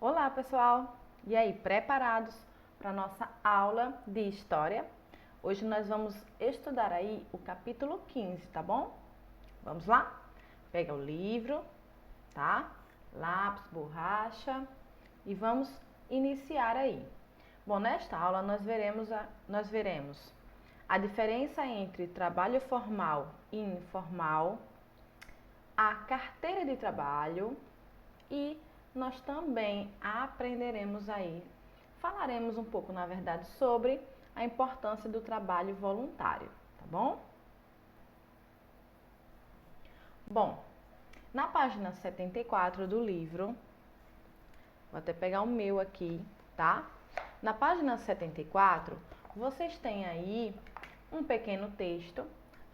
Olá, pessoal! E aí, preparados para a nossa aula de história? Hoje nós vamos estudar aí o capítulo 15, tá bom? Vamos lá? Pega o livro, tá? Lápis, borracha e vamos iniciar aí. Bom, nesta aula nós veremos a diferença entre trabalho formal e informal, a carteira de trabalho e nós também aprenderemos aí, falaremos um pouco, na verdade, sobre a importância do trabalho voluntário, tá bom? Bom, na página 74 do livro, vou até pegar o meu aqui, tá? Na página 74, vocês têm aí um pequeno texto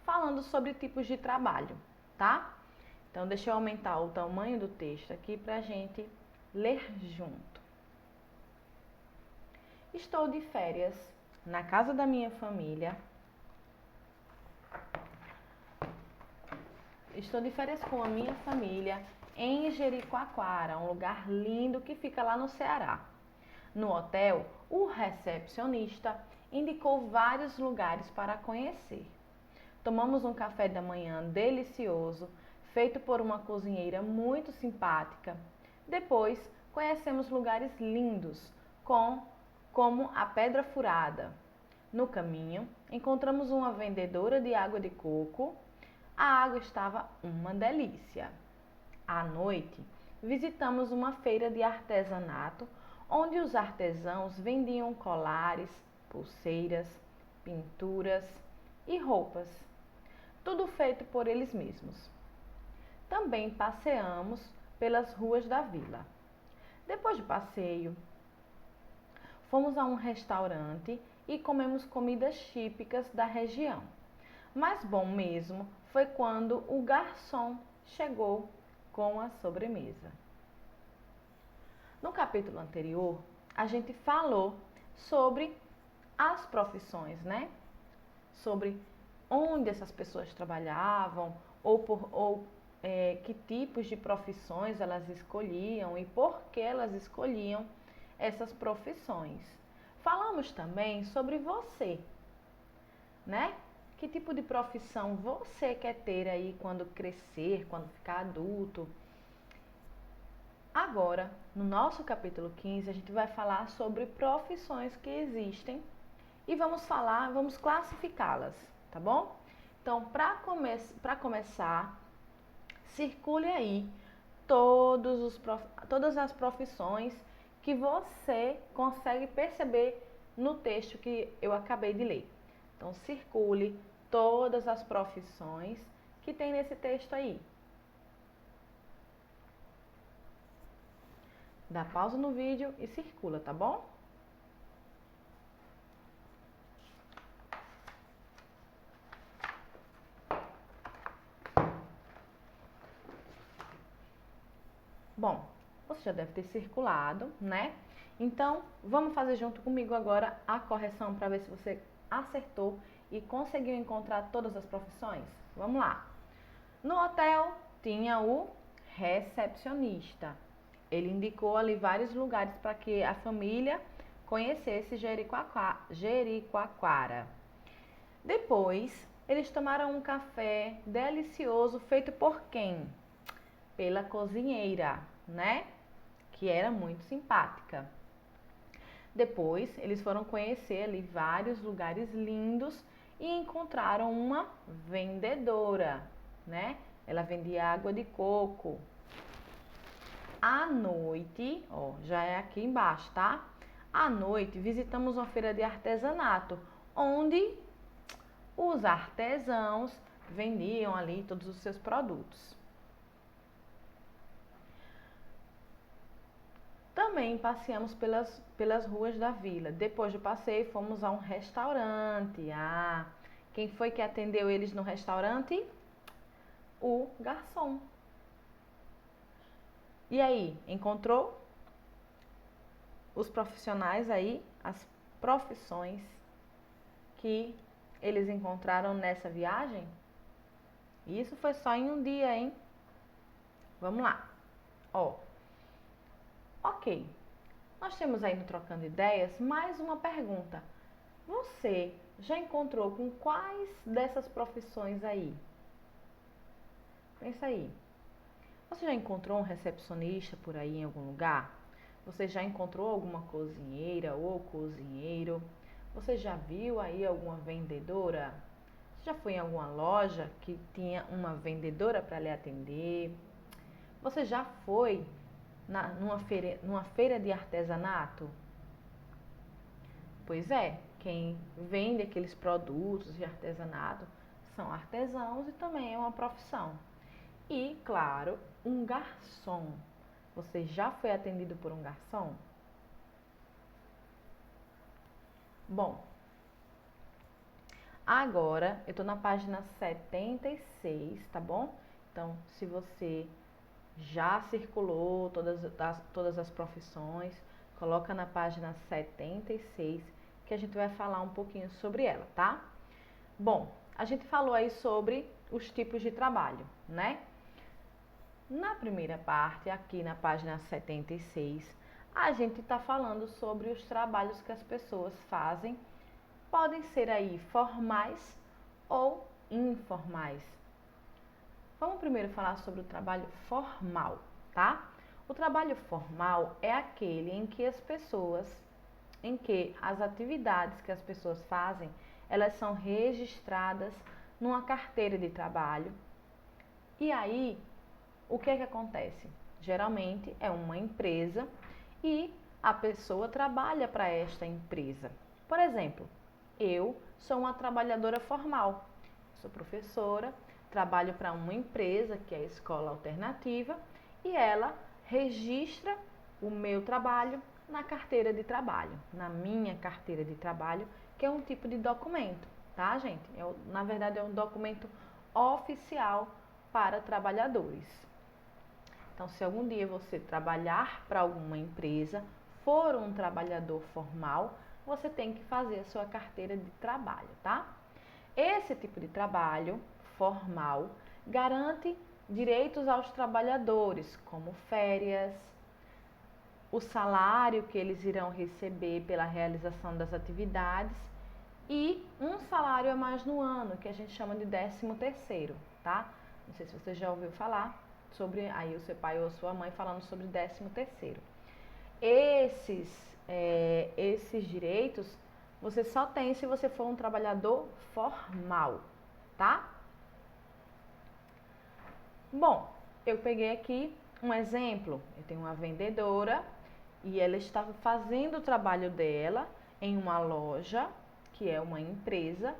falando sobre tipos de trabalho, tá? Então, deixa eu aumentar o tamanho do texto aqui para a gente ler junto. Estou de férias na casa da minha família. Estou de férias com a minha família em Jericoacoara, um lugar lindo que fica lá no Ceará. No hotel, o recepcionista indicou vários lugares para conhecer. Tomamos um café da manhã delicioso, feito por uma cozinheira muito simpática. Depois, conhecemos lugares lindos, como a Pedra Furada. No caminho, encontramos uma vendedora de água de coco. A água estava uma delícia. À noite, visitamos uma feira de artesanato, onde os artesãos vendiam colares, pulseiras, pinturas e roupas, tudo feito por eles mesmos. Também passeamos pelas ruas da vila. Depois do passeio, fomos a um restaurante e comemos comidas típicas da região. Mas bom mesmo foi quando o garçom chegou com a sobremesa. No capítulo anterior, a gente falou sobre as profissões, né? Sobre onde essas pessoas trabalhavam ou que tipos de profissões elas escolhiam e por que elas escolhiam essas profissões. Falamos também sobre você, né? Que tipo de profissão você quer ter aí quando crescer, quando ficar adulto? Agora, no nosso capítulo 15, a gente vai falar sobre profissões que existem e vamos classificá-las, tá bom? Então, para começar, circule aí todas as profissões que você consegue perceber no texto que eu acabei de ler. Então, circule todas as profissões que tem nesse texto aí. Dá pausa no vídeo e circula, tá bom? Bom, você já deve ter circulado, né? Então, vamos fazer junto comigo agora a correção para ver se você acertou e conseguiu encontrar todas as profissões? Vamos lá. No hotel tinha o recepcionista. Ele indicou ali vários lugares para que a família conhecesse Jericoacoara. Depois, eles tomaram um café delicioso feito por quem? Pela cozinheira, né? Que era muito simpática. Depois, eles foram conhecer ali vários lugares lindos e encontraram uma vendedora, né? Ela vendia água de coco. À noite, ó, já é aqui embaixo, tá? À noite, visitamos uma feira de artesanato, onde os artesãos vendiam ali todos os seus produtos. Também passeamos pelas ruas da vila. Depois do passeio, fomos a um restaurante. Quem foi que atendeu eles no restaurante? O garçom. E aí, encontrou os profissionais aí, as profissões que eles encontraram nessa viagem? Isso foi só em um dia, hein? Vamos lá. Ó, ok. Nós temos aí no Trocando Ideias mais uma pergunta. Você já encontrou com quais dessas profissões aí? Pensa aí. Você já encontrou um recepcionista por aí em algum lugar? Você já encontrou alguma cozinheira ou cozinheiro? Você já viu aí alguma vendedora? Você já foi em alguma loja que tinha uma vendedora para lhe atender? Você já foi numa feira de artesanato? Pois é, quem vende aqueles produtos de artesanato são artesãos e também é uma profissão. E, claro, um garçom. Você já foi atendido por um garçom? Bom, agora eu estou na página 76, tá bom? Então, se você já circulou todas as profissões, coloca na página 76 que a gente vai falar um pouquinho sobre ela, tá? Bom, a gente falou aí sobre os tipos de trabalho, né? Na primeira parte, aqui na página 76, a gente está falando sobre os trabalhos que as pessoas fazem. Podem ser aí formais ou informais. Vamos primeiro falar sobre o trabalho formal, tá? O trabalho formal é aquele em que as atividades que as pessoas fazem, elas são registradas numa carteira de trabalho. E aí, o que é que acontece? Geralmente é uma empresa e a pessoa trabalha para esta empresa. Por exemplo, eu sou uma trabalhadora formal, sou professora, trabalho para uma empresa que é a Escola Alternativa e ela registra o meu trabalho na carteira de trabalho, na minha carteira de trabalho, que é um tipo de documento, tá, gente? Na verdade, é um documento oficial para trabalhadores. Então, se algum dia você trabalhar para alguma empresa, for um trabalhador formal, você tem que fazer a sua carteira de trabalho, tá? Esse tipo de trabalho formal garante direitos aos trabalhadores, como férias, o salário que eles irão receber pela realização das atividades e um salário a mais no ano, que a gente chama de 13º, tá? Não sei se você já ouviu falar sobre aí o seu pai ou a sua mãe falando sobre 13º. Esses direitos você só tem se você for um trabalhador formal, tá? Bom, eu peguei aqui um exemplo. Eu tenho uma vendedora e ela está fazendo o trabalho dela em uma loja, que é uma empresa,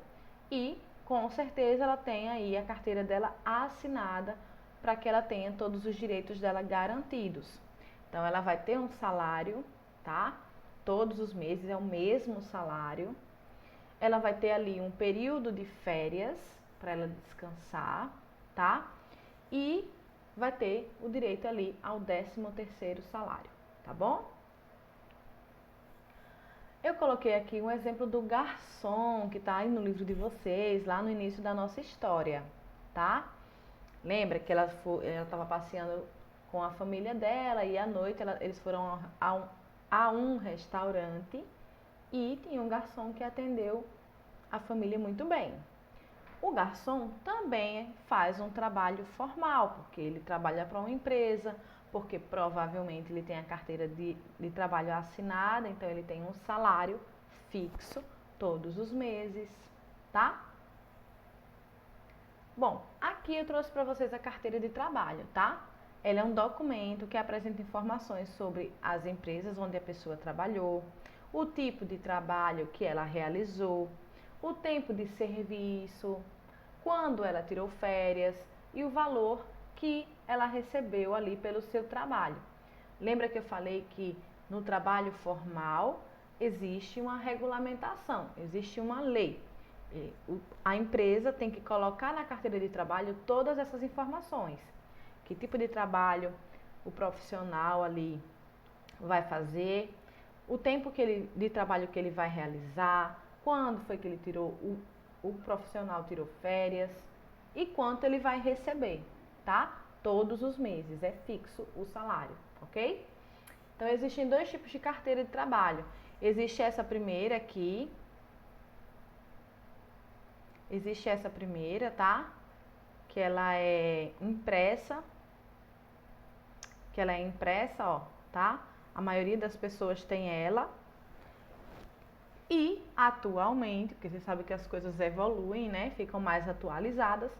e com certeza ela tem aí a carteira dela assinada para que ela tenha todos os direitos dela garantidos. Então ela vai ter um salário, tá? Todos os meses é o mesmo salário. Ela vai ter ali um período de férias para ela descansar, tá? E vai ter o direito ali ao 13º salário, tá bom? Eu coloquei aqui um exemplo do garçom que está aí no livro de vocês, lá no início da nossa história, tá? Lembra que ela estava passeando com a família dela e à noite eles foram a um restaurante e tinha um garçom que atendeu a família muito bem. O garçom também faz um trabalho formal, porque ele trabalha para uma empresa, porque provavelmente ele tem a carteira de trabalho assinada, então ele tem um salário fixo todos os meses, tá? Bom, aqui eu trouxe para vocês a carteira de trabalho, tá? Ela é um documento que apresenta informações sobre as empresas onde a pessoa trabalhou, o tipo de trabalho que ela realizou, o tempo de serviço, quando ela tirou férias e o valor que ela recebeu ali pelo seu trabalho. Lembra que eu falei que no trabalho formal existe uma regulamentação, existe uma lei. A empresa tem que colocar na carteira de trabalho todas essas informações. Que tipo de trabalho o profissional ali vai fazer, o tempo de trabalho que ele vai realizar, quando foi que ele tirou, o profissional tirou férias e quanto ele vai receber, tá? Todos os meses, é fixo o salário, ok? Então, existem dois tipos de carteira de trabalho. Existe essa primeira aqui. Existe essa primeira, tá? Que ela é impressa. Ó, tá? A maioria das pessoas tem ela. E, atualmente, porque você sabe que as coisas evoluem, né? Ficam mais atualizadas.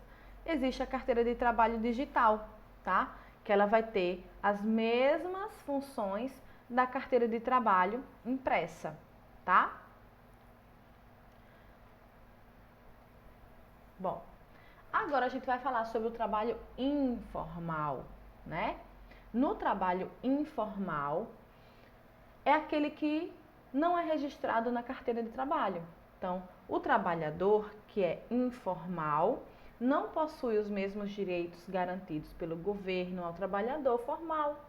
Existe a carteira de trabalho digital, tá? Que ela vai ter as mesmas funções da carteira de trabalho impressa, tá? Bom, agora a gente vai falar sobre o trabalho informal, né? No trabalho informal é aquele que não é registrado na carteira de trabalho. Então, o trabalhador que é informal não possui os mesmos direitos garantidos pelo governo ao trabalhador formal.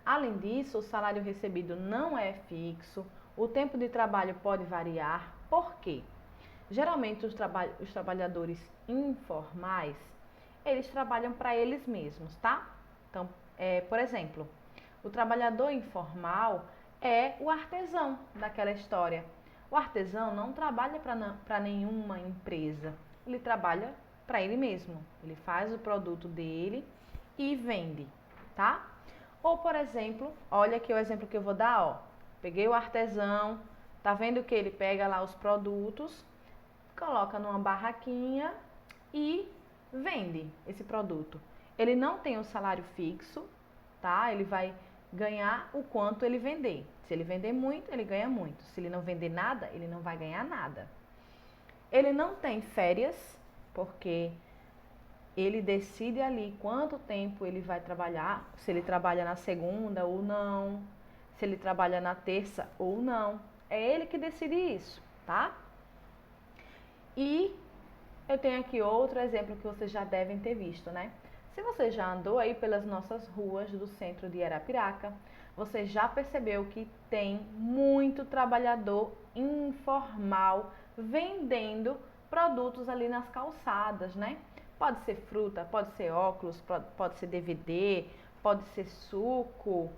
Além disso, o salário recebido não é fixo, o tempo de trabalho pode variar. Por quê? Geralmente, os trabalhadores informais, eles trabalham para eles mesmos, tá? Então, por exemplo, o trabalhador informal é o artesão daquela história. O artesão não trabalha para nenhuma empresa, ele trabalha para ele mesmo. Ele faz o produto dele e vende, tá? Ou, por exemplo, olha aqui o exemplo que eu vou dar, ó. Peguei o artesão, tá vendo que ele pega lá os produtos, coloca numa barraquinha e vende esse produto. Ele não tem um salário fixo, tá? Ele vai ganhar o quanto ele vender. Se ele vender muito, ele ganha muito. Se ele não vender nada, ele não vai ganhar nada. Ele não tem férias, porque ele decide ali quanto tempo ele vai trabalhar, se ele trabalha na segunda ou não, se ele trabalha na terça ou não. É ele que decide isso, tá? E eu tenho aqui outro exemplo que vocês já devem ter visto, né? Se você já andou aí pelas nossas ruas do centro de Arapiraca, você já percebeu que tem muito trabalhador informal vendendo produtos ali nas calçadas, né? Pode ser fruta, pode ser óculos, pode ser DVD, pode ser suco,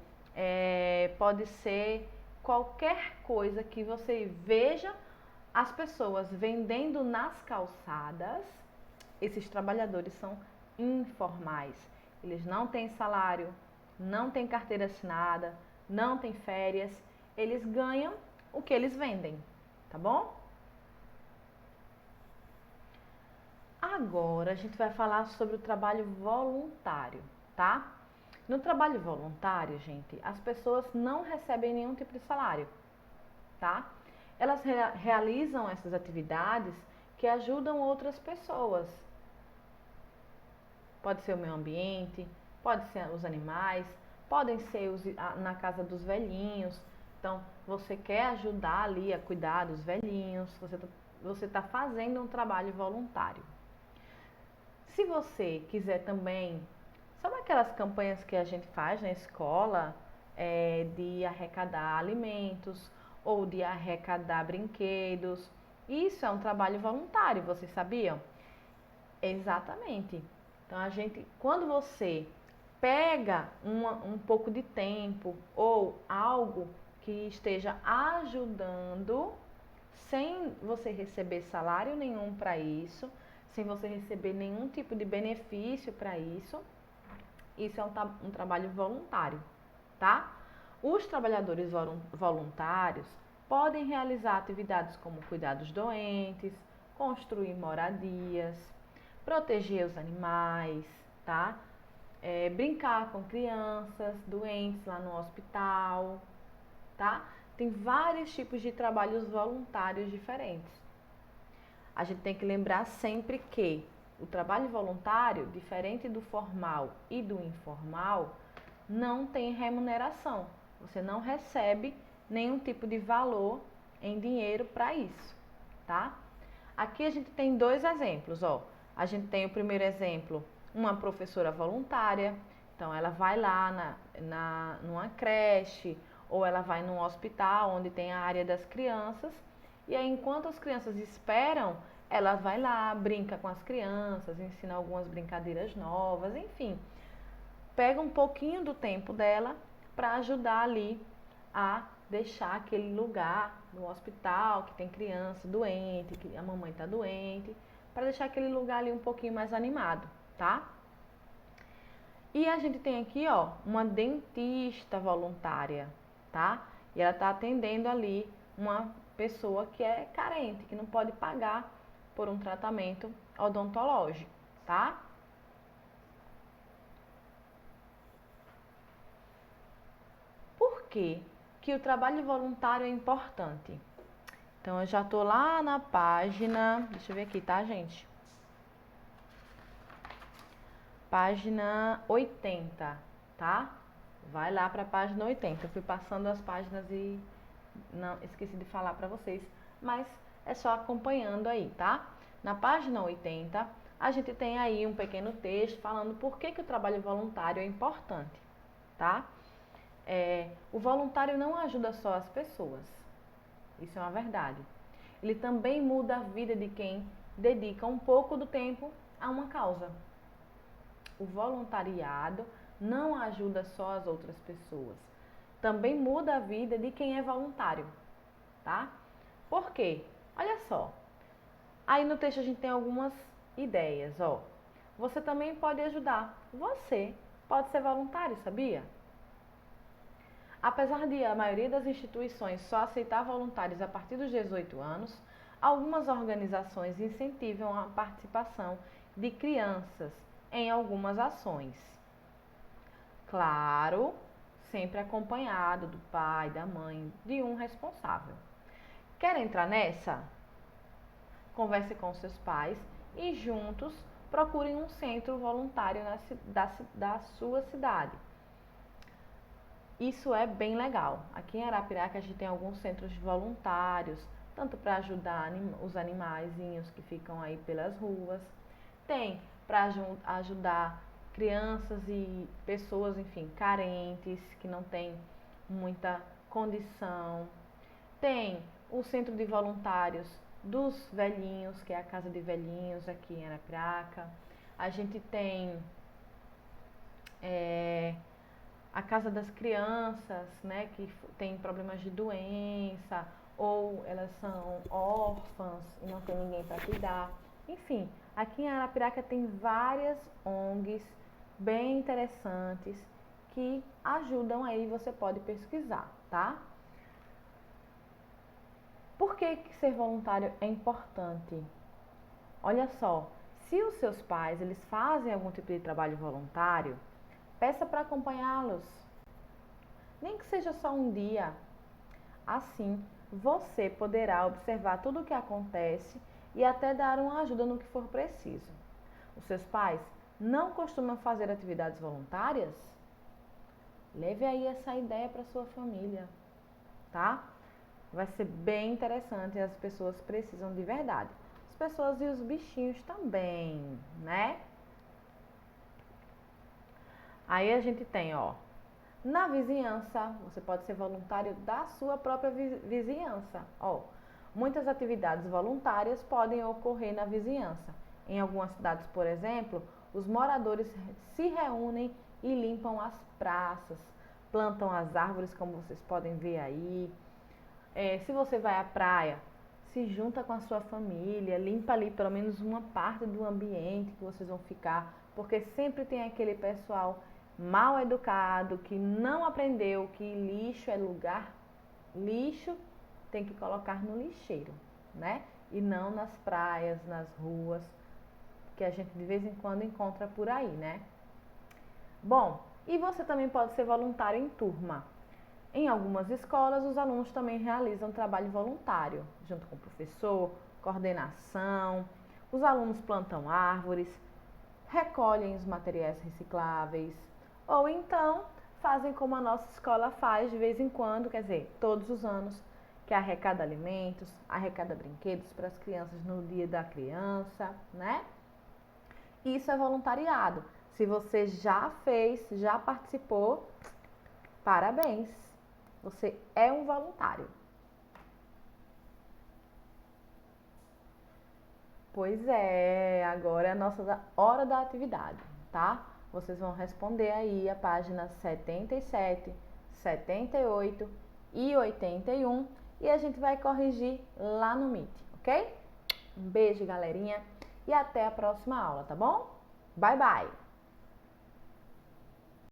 pode ser qualquer coisa que você veja as pessoas vendendo nas calçadas. Esses trabalhadores são informais. Eles não têm salário, não têm carteira assinada, não têm férias. Eles ganham o que eles vendem, tá bom? Agora a gente vai falar sobre o trabalho voluntário, tá? No trabalho voluntário, gente, as pessoas não recebem nenhum tipo de salário, tá? Elas realizam essas atividades que ajudam outras pessoas. Pode ser o meio ambiente, pode ser os animais, podem ser na casa dos velhinhos. Então, você quer ajudar ali a cuidar dos velhinhos, você tá fazendo um trabalho voluntário. Se você quiser também, sabe aquelas campanhas que a gente faz na escola, de arrecadar alimentos ou de arrecadar brinquedos? Isso é um trabalho voluntário, vocês sabiam? Exatamente. Então, quando você pega um pouco de tempo ou algo que esteja ajudando, sem você receber salário nenhum para isso, sem você receber nenhum tipo de benefício para isso, isso é um trabalho voluntário, tá? Os trabalhadores voluntários podem realizar atividades como cuidar dos doentes, construir moradias, proteger os animais, tá? Brincar com crianças doentes lá no hospital, tá? Tem vários tipos de trabalhos voluntários diferentes. A gente tem que lembrar sempre que o trabalho voluntário, diferente do formal e do informal, não tem remuneração. Você não recebe nenhum tipo de valor em dinheiro para isso, tá? Aqui a gente tem dois exemplos, ó. A gente tem o primeiro exemplo, uma professora voluntária. Então, ela vai lá numa creche ou ela vai num hospital onde tem a área das crianças. E aí, enquanto as crianças esperam, ela vai lá, brinca com as crianças, ensina algumas brincadeiras novas, enfim. Pega um pouquinho do tempo dela para ajudar ali a deixar aquele lugar no hospital que tem criança doente, que a mamãe está doente, para deixar aquele lugar ali um pouquinho mais animado, tá? E a gente tem aqui, ó, uma dentista voluntária, tá? E ela está atendendo ali uma pessoa que é carente, que não pode pagar por um tratamento odontológico, tá? Por que que o trabalho voluntário é importante? Então, eu já estou lá na página, deixa eu ver aqui, tá, gente? Página 80, tá? Vai lá para a página 80. Eu fui passando as páginas e não esqueci de falar para vocês, mas é só acompanhando aí, tá? Na página 80, a gente tem aí um pequeno texto falando por que o trabalho voluntário é importante, tá? O voluntário não ajuda só as pessoas, isso é uma verdade. Ele também muda a vida de quem dedica um pouco do tempo a uma causa. O voluntariado não ajuda só as outras pessoas, também muda a vida de quem é voluntário, tá? Por quê? Olha só, aí no texto a gente tem algumas ideias, ó. Você também pode ajudar, você pode ser voluntário, sabia? Apesar de a maioria das instituições só aceitar voluntários a partir dos 18 anos, algumas organizações incentivam a participação de crianças em algumas ações. Claro, sempre acompanhado do pai, da mãe, de um responsável. Quer entrar nessa? Converse com seus pais e juntos procurem um centro voluntário da sua cidade. Isso é bem legal. Aqui em Arapiraca a gente tem alguns centros voluntários, tanto para ajudar os animaizinhos que ficam aí pelas ruas, tem para ajudar crianças e pessoas, enfim, carentes, que não têm muita condição. Tem o centro de voluntários dos velhinhos, que é a Casa de Velhinhos aqui em Arapiraca. A gente tem a Casa das Crianças, né, que tem problemas de doença, ou elas são órfãs e não tem ninguém para cuidar. Enfim, aqui em Arapiraca tem várias ONGs bem interessantes que ajudam aí, você pode pesquisar, tá? Por que ser voluntário é importante? Olha só, se os seus pais eles fazem algum tipo de trabalho voluntário, peça para acompanhá-los, nem que seja só um dia. Assim, você poderá observar tudo o que acontece e até dar uma ajuda no que for preciso. Os seus pais não costumam fazer atividades voluntárias? Leve aí essa ideia para sua família, tá? Vai ser bem interessante e as pessoas precisam de verdade. As pessoas e os bichinhos também, né? Aí a gente tem, ó, na vizinhança, você pode ser voluntário da sua própria vizinhança. Ó, muitas atividades voluntárias podem ocorrer na vizinhança. Em algumas cidades, por exemplo, os moradores se reúnem e limpam as praças, plantam as árvores, como vocês podem ver aí. Se você vai à praia, se junta com a sua família, limpa ali pelo menos uma parte do ambiente que vocês vão ficar, porque sempre tem aquele pessoal mal educado que não aprendeu que lixo é lugar, lixo tem que colocar no lixeiro, né? E não nas praias, nas ruas, que a gente de vez em quando encontra por aí, né? Bom, e você também pode ser voluntário em turma. Em algumas escolas, os alunos também realizam trabalho voluntário, junto com o professor, coordenação. Os alunos plantam árvores, recolhem os materiais recicláveis, ou então fazem como a nossa escola faz de vez em quando, quer dizer, todos os anos, que arrecada alimentos, arrecada brinquedos para as crianças no dia da criança, né? Isso é voluntariado. Se você já fez, já participou, parabéns! Você é um voluntário. Pois é, agora é a nossa hora da atividade, tá? Vocês vão responder aí a página 77, 78 e 81 e a gente vai corrigir lá no Meet, ok? Um beijo, galerinha, e até a próxima aula, tá bom? Bye, bye!